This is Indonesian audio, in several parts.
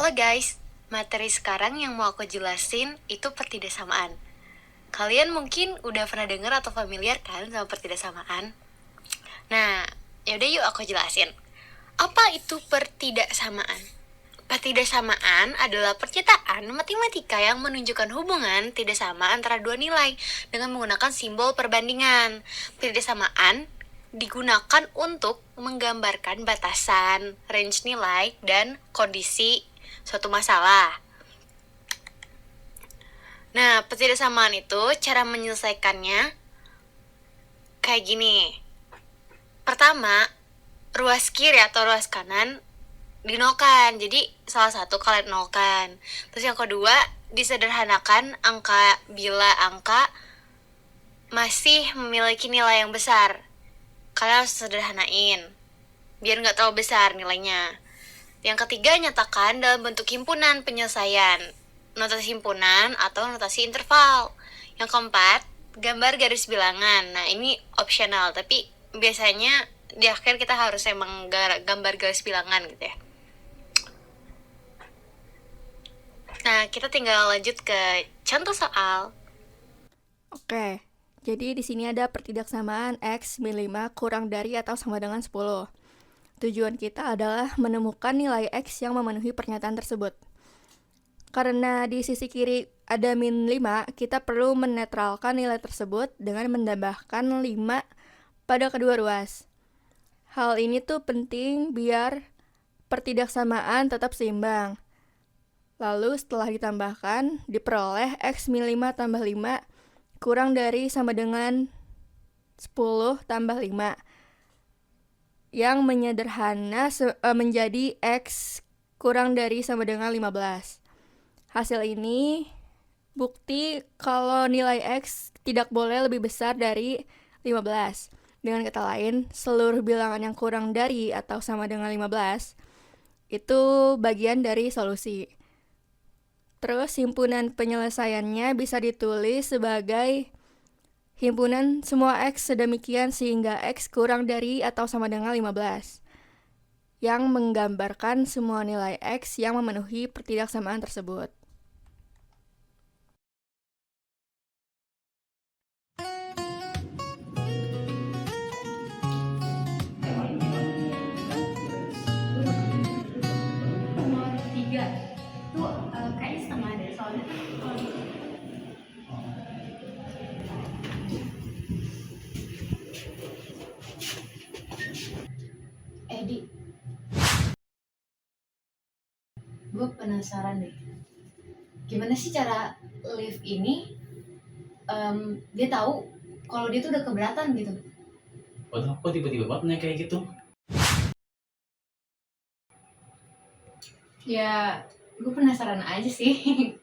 Halo guys, materi sekarang yang mau aku jelasin itu pertidaksamaan. Kalian mungkin udah pernah dengar atau familiar kan sama pertidaksamaan? Nah, yaudah yuk aku jelasin. Apa itu pertidaksamaan? Pertidaksamaan adalah percetakan matematika yang menunjukkan hubungan tidak sama antara dua nilai dengan menggunakan simbol perbandingan. Pertidaksamaan digunakan untuk menggambarkan batasan, range nilai, dan kondisi suatu masalah. Nah, pertidaksamaan itu cara menyelesaikannya kayak gini. Pertama, ruas kiri atau ruas kanan dinolkan, jadi salah satu kalian nolkan. Terus yang kedua, disederhanakan angka bila angka masih memiliki nilai yang besar. Kalian harus sederhanain biar nggak terlalu besar nilainya. Yang ketiga, nyatakan dalam bentuk himpunan penyelesaian, notasi himpunan atau notasi interval. Yang keempat, gambar garis bilangan. Nah, ini opsional, tapi biasanya di akhir kita harus emang gambar garis bilangan gitu ya. Nah, kita tinggal lanjut ke contoh soal. Oke, jadi di sini ada pertidaksamaan X min 5 kurang dari atau sama dengan 10. Tujuan kita adalah menemukan nilai X yang memenuhi pernyataan tersebut. Karena di sisi kiri ada min 5, kita perlu menetralkan nilai tersebut dengan menambahkan 5 pada kedua ruas. Hal ini tuh penting biar pertidaksamaan tetap seimbang. Lalu setelah ditambahkan, diperoleh X min 5 tambah 5 kurang dari sama dengan 10 tambah 5 yang menjadi X kurang dari sama dengan 15. Hasil ini bukti kalau nilai X tidak boleh lebih besar dari 15. Dengan kata lain, seluruh bilangan yang kurang dari atau sama dengan 15 itu bagian dari solusi. Terus himpunan penyelesaiannya bisa ditulis sebagai himpunan semua X sedemikian sehingga X kurang dari atau sama dengan 15, yang menggambarkan semua nilai X yang memenuhi pertidaksamaan tersebut. Nomor 3 itu kayaknya setengah deh, soalnya Edi, gue penasaran deh, gimana sih cara Liv ini dia tahu kalau dia tuh udah keberatan gitu. Waduh, kok tiba-tiba banget nanya kayak gitu? Ya, gue penasaran aja sih.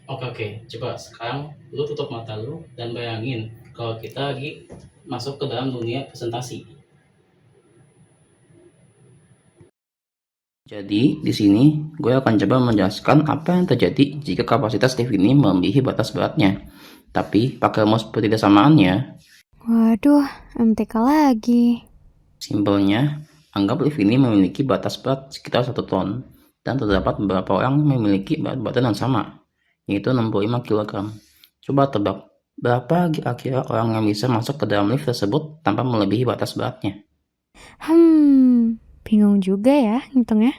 Oke, coba sekarang lu tutup mata lu dan bayangin kalau kita lagi masuk ke dalam dunia presentasi. Jadi, di sini gue akan coba menjelaskan apa yang terjadi jika kapasitas Liv ini melebihi batas beratnya. Tapi, pakai rumus pertidaksamaannya, Waduh, MTK lagi. simpelnya, anggap Liv ini memiliki batas berat sekitar 1 ton, dan terdapat beberapa orang yang memiliki berat badan yang sama, yaitu 65 kg. Coba tebak, berapa kira-kira orang yang bisa masuk ke dalam lift tersebut tanpa melebihi batas beratnya? Bingung juga ya ngitungnya.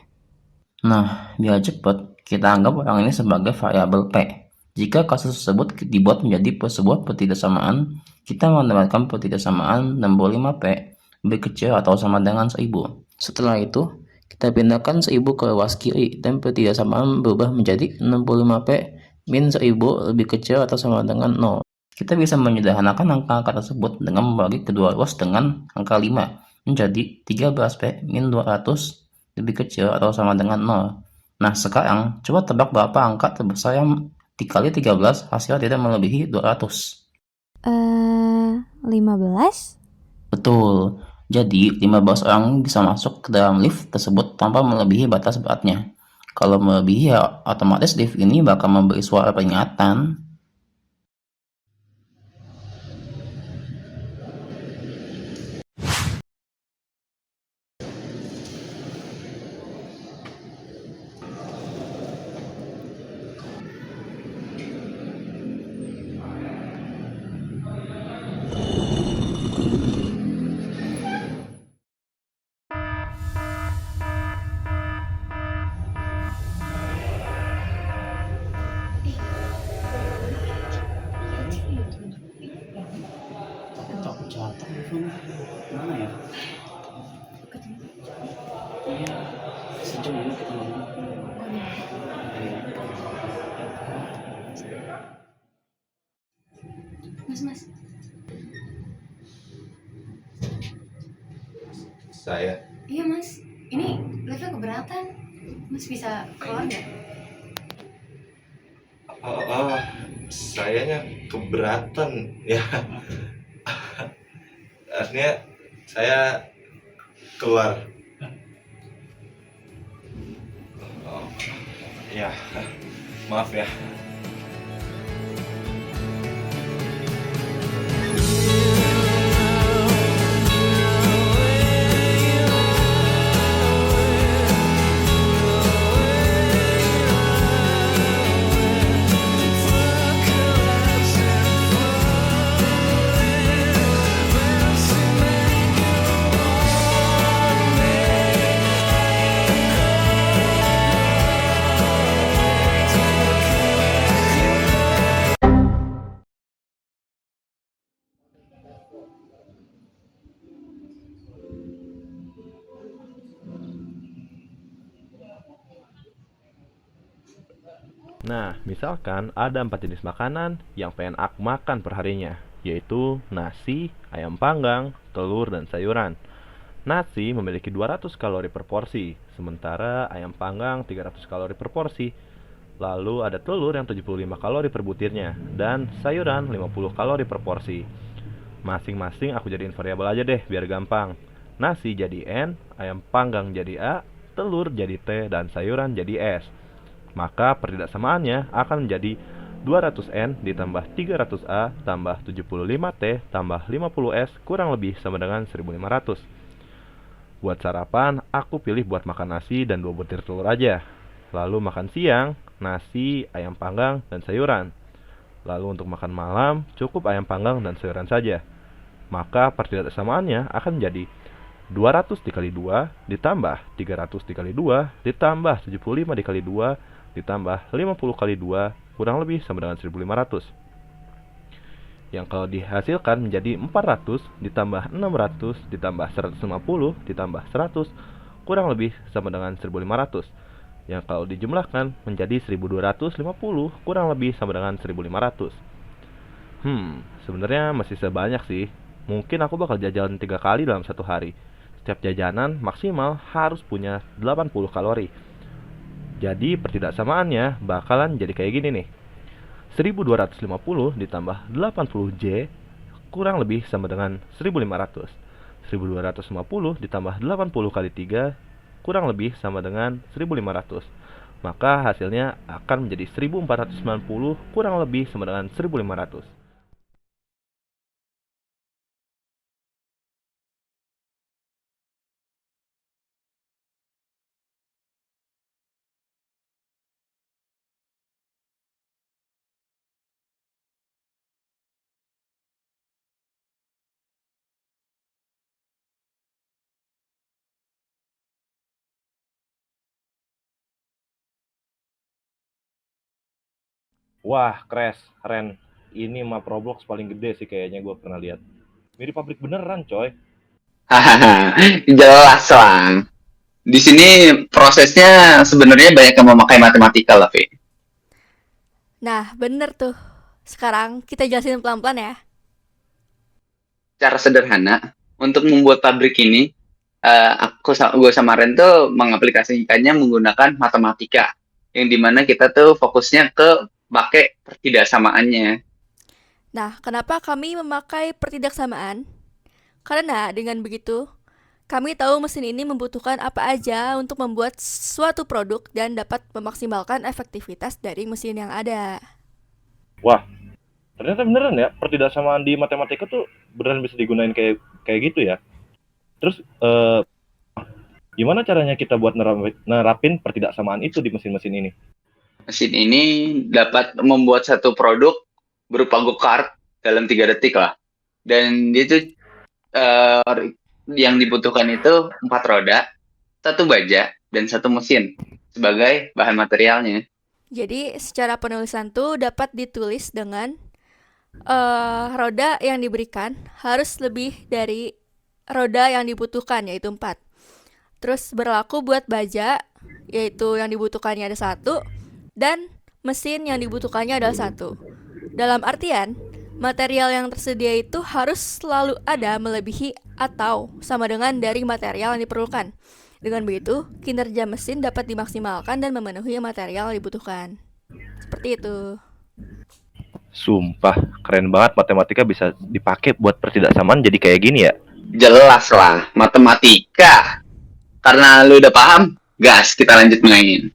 Nah, biar cepat, kita anggap orang ini sebagai variabel P. Jika kasus tersebut dibuat menjadi sebuah pertidaksamaan, kita mendapatkan pertidaksamaan 65P lebih kecil atau sama dengan 1000. Setelah itu, kita pindahkan 1000 ke ruas kiri dan pertidaksamaan berubah menjadi 65P min 1000 lebih kecil atau sama dengan 0. Kita bisa menyederhanakan angka-angka tersebut dengan membagi kedua ruas dengan angka 5 menjadi 13P min 200 lebih kecil atau sama dengan 0. Nah, sekarang coba tebak berapa angka terbesar yang dikali 13 hasilnya tidak melebihi 200. 15? Betul. Jadi, 15 orang bisa masuk ke dalam lift tersebut tanpa melebihi batas beratnya. Kalau melebihi, ya otomatis lift ini bakal memberi suara peringatan. Mas. Saya Iya, Mas. Ini live-nya keberatan. Mas bisa keluar nggak? sayanya keberatan ya. Artinya saya keluar. Oh, ya, maaf ya. Nah, misalkan ada 4 jenis makanan yang pengen aku makan perharinya, yaitu nasi, ayam panggang, telur, dan sayuran. Nasi memiliki 200 kalori per porsi, sementara ayam panggang 300 kalori per porsi. Lalu ada telur yang 75 kalori per butirnya, dan sayuran 50 kalori per porsi. Masing-masing aku jadiin variabel aja deh, biar gampang. Nasi jadi N, ayam panggang jadi A, telur jadi T, dan sayuran jadi S. Maka pertidaksamaannya akan menjadi 200N ditambah 300A tambah 75T tambah 50S kurang lebih sama dengan 1500. Buat sarapan, aku pilih buat makan nasi dan 2 butir telur aja. Lalu makan siang, nasi, ayam panggang, dan sayuran. Lalu untuk makan malam, cukup ayam panggang dan sayuran saja. Maka pertidaksamaannya akan menjadi 200 dikali 2 ditambah 300 dikali 2 ditambah 75 dikali 2 ditambah 50 kali 2 kurang lebih sama dengan 1500. Yang kalau dihasilkan menjadi 400 ditambah 600 ditambah 150 ditambah 100 kurang lebih sama dengan 1500. Yang kalau dijumlahkan menjadi 1250 kurang lebih sama dengan 1500. Sebenarnya masih sebanyak sih. Mungkin aku bakal jajan 3 kali dalam satu hari. Setiap jajanan maksimal harus punya 80 kalori. Jadi pertidaksamaannya bakalan jadi kayak gini nih. 1250 ditambah 80J kurang lebih sama dengan 1500. 1250 ditambah 80 kali 3 kurang lebih sama dengan 1500. Maka hasilnya akan menjadi 1490 kurang lebih sama dengan 1500. Wah, keren. Ini map Roblox paling gede sih kayaknya gue pernah lihat. Mirip pabrik beneran, coy. Hahaha, jelas lah. Di sini prosesnya sebenarnya banyak yang memakai matematika lah, Vi. Nah, bener tuh. Sekarang kita jelasin pelan-pelan ya. Cara sederhana untuk membuat pabrik ini, gue sama Ren tuh mengaplikasikannya menggunakan matematika, yang dimana kita tuh fokusnya ke pakai pertidaksamaannya. Nah, kenapa kami memakai pertidaksamaan? Karena dengan begitu, kami tahu mesin ini membutuhkan apa aja untuk membuat suatu produk dan dapat memaksimalkan efektivitas dari mesin yang ada. Wah, ternyata beneran ya, pertidaksamaan di matematika tuh beneran bisa digunain kayak gitu ya. Terus gimana caranya kita buat nerapin pertidaksamaan itu di mesin-mesin ini? Mesin ini dapat membuat satu produk berupa go-kart dalam 3 detik lah. Dan itu yang dibutuhkan itu 4 roda, 1 baja, dan 1 mesin sebagai bahan materialnya. Jadi, secara penulisan tuh dapat ditulis dengan roda yang diberikan harus lebih dari roda yang dibutuhkan, yaitu 4. Terus berlaku buat baja yaitu yang dibutuhkannya ada 1, dan mesin yang dibutuhkannya adalah 1. Dalam artian, material yang tersedia itu harus selalu ada melebihi atau sama dengan dari material yang diperlukan. Dengan begitu, kinerja mesin dapat dimaksimalkan dan memenuhi material yang dibutuhkan. Seperti itu. Sumpah, keren banget matematika bisa dipakai buat pertidaksamaan jadi kayak gini ya. Jelas lah, matematika. Karena lu udah paham, gas kita lanjut main.